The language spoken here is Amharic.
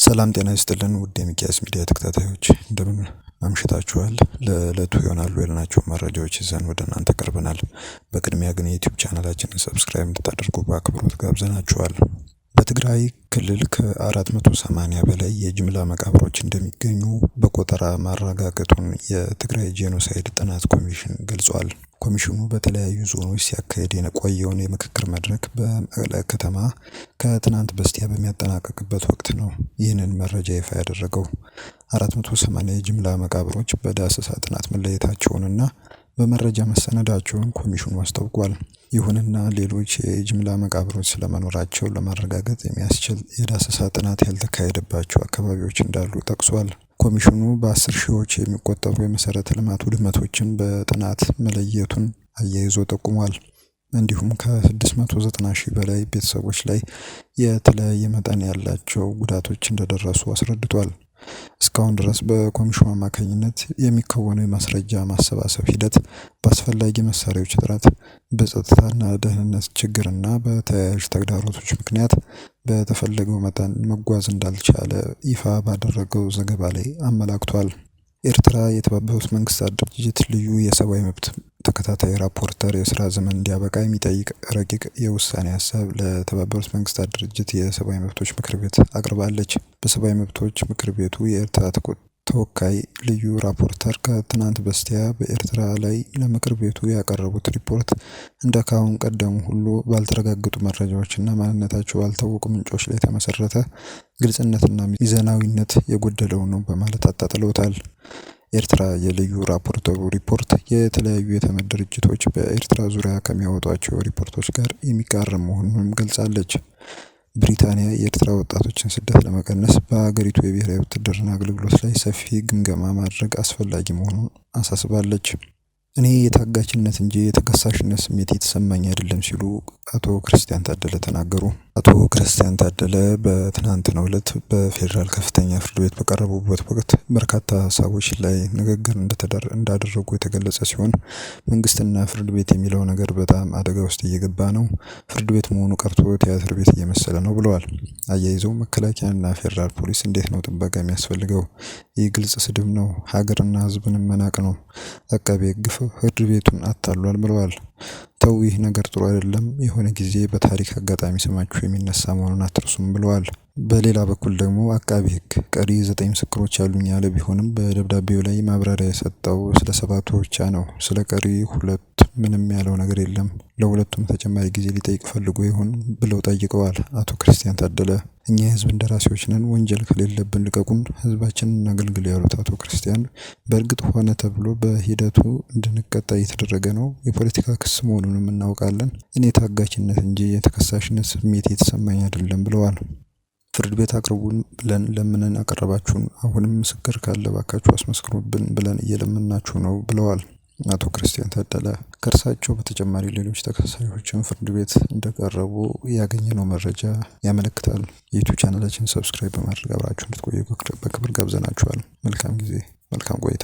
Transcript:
ሰላም ጤና ይስጥልን ውድ የሚኪያስ ሚዲያ ተከታታዮች እንደምን አምሽታችኋል። ለዕለቱ ይሆናሉ ያልናቸው መረጃዎች ይዘን ወደ እናንተ ቀርበናል። በቅድሚያ ግን የዩቲዩብ ቻናላችንን ሰብስክራይብ እንድታደርጉ በአክብሮት ጋብዘናችኋል። በትግራይ ክልል ከ480 በላይ የጅምላ መቃብሮች እንደሚገኙ በቆጠራ ማረጋገጡን የትግራይ ጄኖሳይድ ጥናት ኮሚሽን ገልጿል። ኮሚሽኑ በተለያዩ ዞኖች ሲያካሄድ የቆየውን የምክክር መድረክ በመቀለ ከተማ ከትናንት በስቲያ በሚያጠናቀቅበት ወቅት ነው ይህንን መረጃ ይፋ ያደረገው። 480 የጅምላ መቃብሮች በዳሰሳ ጥናት መለየታቸውንና በመረጃ መሰነዳቸውን ኮሚሽኑ አስታውቋል። ይሁንና ሌሎች የጅምላ መቃብሮች ስለመኖራቸው ለማረጋገጥ የሚያስችል የዳሰሳ ጥናት ያልተካሄደባቸው አካባቢዎች እንዳሉ ጠቅሷል። ኮሚሽኑ በ10 ሺዎች የሚቆጠሩ የመሰረተ ልማት ውድመቶችን በጥናት መለየቱን አያይዞ ጠቁሟል። እንዲሁም ከ690 ሺህ በላይ ቤተሰቦች ላይ የተለያየ መጠን ያላቸው ጉዳቶች እንደደረሱ አስረድቷል። እስካሁን ድረስ በኮሚሽኑ አማካኝነት የሚከወነው የማስረጃ ማሰባሰብ ሂደት በአስፈላጊ መሳሪያዎች እጥረት፣ በጸጥታና ደህንነት ችግርና በተያያዥ ተግዳሮቶች ምክንያት በተፈለገው መጠን መጓዝ እንዳልቻለ ይፋ ባደረገው ዘገባ ላይ አመላክቷል። ኤርትራ የተባበሩት መንግስታት ድርጅት ልዩ የሰብአዊ መብት ተከታታይ ራፖርተር የስራ ዘመን እንዲያበቃ የሚጠይቅ ረቂቅ የውሳኔ ሀሳብ ለተባበሩት መንግስታት ድርጅት የሰብአዊ መብቶች ምክር ቤት አቅርባለች። በሰብአዊ መብቶች ምክር ቤቱ የኤርትራ ተወካይ ልዩ ራፖርተር ከትናንት በስቲያ በኤርትራ ላይ ለምክር ቤቱ ያቀረቡት ሪፖርት እንደ ካሁን ቀደሙ ሁሉ ባልተረጋገጡ መረጃዎችና ማንነታቸው ባልታወቁ ምንጮች ላይ የተመሰረተ ግልጽነትና ሚዛናዊነት የጎደለው ነው በማለት አጣጥለውታል። ኤርትራ የልዩ ራፖርተሩ ሪፖርት የተለያዩ የተመድ ድርጅቶች በኤርትራ ዙሪያ ከሚያወጧቸው ሪፖርቶች ጋር የሚቃረን መሆኑንም ገልጻለች። ብሪታንያ የኤርትራ ወጣቶችን ስደት ለመቀነስ በሀገሪቱ የብሔራዊ ውትድርና አገልግሎት ላይ ሰፊ ግምገማ ማድረግ አስፈላጊ መሆኑን አሳስባለች። እኔ የታጋችነት እንጂ የተከሳሽነት ስሜት የተሰማኝ አይደለም ሲሉ አቶ ክርስቲያን ታደለ ተናገሩ። አቶ ክርስቲያን ታደለ በትናንትናው ዕለት በፌዴራል ከፍተኛ ፍርድ ቤት በቀረቡበት ወቅት በርካታ ሀሳቦች ላይ ንግግር እንዳደረጉ የተገለጸ ሲሆን መንግስትና ፍርድ ቤት የሚለው ነገር በጣም አደጋ ውስጥ እየገባ ነው፣ ፍርድ ቤት መሆኑ ቀርቶ ቲያትር ቤት እየመሰለ ነው ብለዋል። አያይዘው መከላከያና ፌዴራል ፖሊስ እንዴት ነው ጥበቃ የሚያስፈልገው? ይህ ግልጽ ስድብ ነው፣ ሀገርና ሕዝብን መናቅ ነው። አቃቤ ሕግ ፍርድ ቤቱን አታሏል ብለዋል። ተው፣ ይህ ነገር ጥሩ አይደለም። የሆነ ጊዜ በታሪክ አጋጣሚ ስማችሁ የሚነሳ መሆኑን አትርሱም ብለዋል። በሌላ በኩል ደግሞ አቃቤ ሕግ ቀሪ 9 ምስክሮች ያሉኝ ያለ ቢሆንም በደብዳቤው ላይ ማብራሪያ የሰጠው ስለ 7ቱ ብቻ ነው። ስለ ቀሪ 2 ምንም ያለው ነገር የለም። ለሁለቱም ተጨማሪ ጊዜ ሊጠይቅ ፈልጎ ይሆን ብለው ጠይቀዋል። አቶ ክርስቲያን ታደለ እኛ የህዝብ እንደራሴዎች ነን፣ ወንጀል ከሌለብን ልቀቁን፣ ህዝባችንን እናገልግል ያሉት አቶ ክርስቲያን በእርግጥ ሆነ ተብሎ በሂደቱ እንድንቀጣ እየተደረገ ነው። የፖለቲካ ክስ መሆኑንም እናውቃለን። እኔ ታጋችነት እንጂ የተከሳሽነት ስሜት የተሰማኝ አይደለም ብለዋል። ፍርድ ቤት አቅርቡን ብለን ለምንን አቀረባችሁን፣ አሁንም ምስክር ካለ ባካችሁ አስመስክሩብን ብለን እየለመናችሁ ነው ብለዋል አቶ ክርስቲያን ታደለ። ከእርሳቸው በተጨማሪ ሌሎች ተከሳሾችን ፍርድ ቤት እንደቀረቡ ያገኘነው መረጃ ያመለክታል። የዩቲዩብ ቻናላችን ሰብስክራይብ በማድረግ አብራችሁ እንድትቆዩ በክብር ጋብዘናችኋል። መልካም ጊዜ፣ መልካም ቆይታ።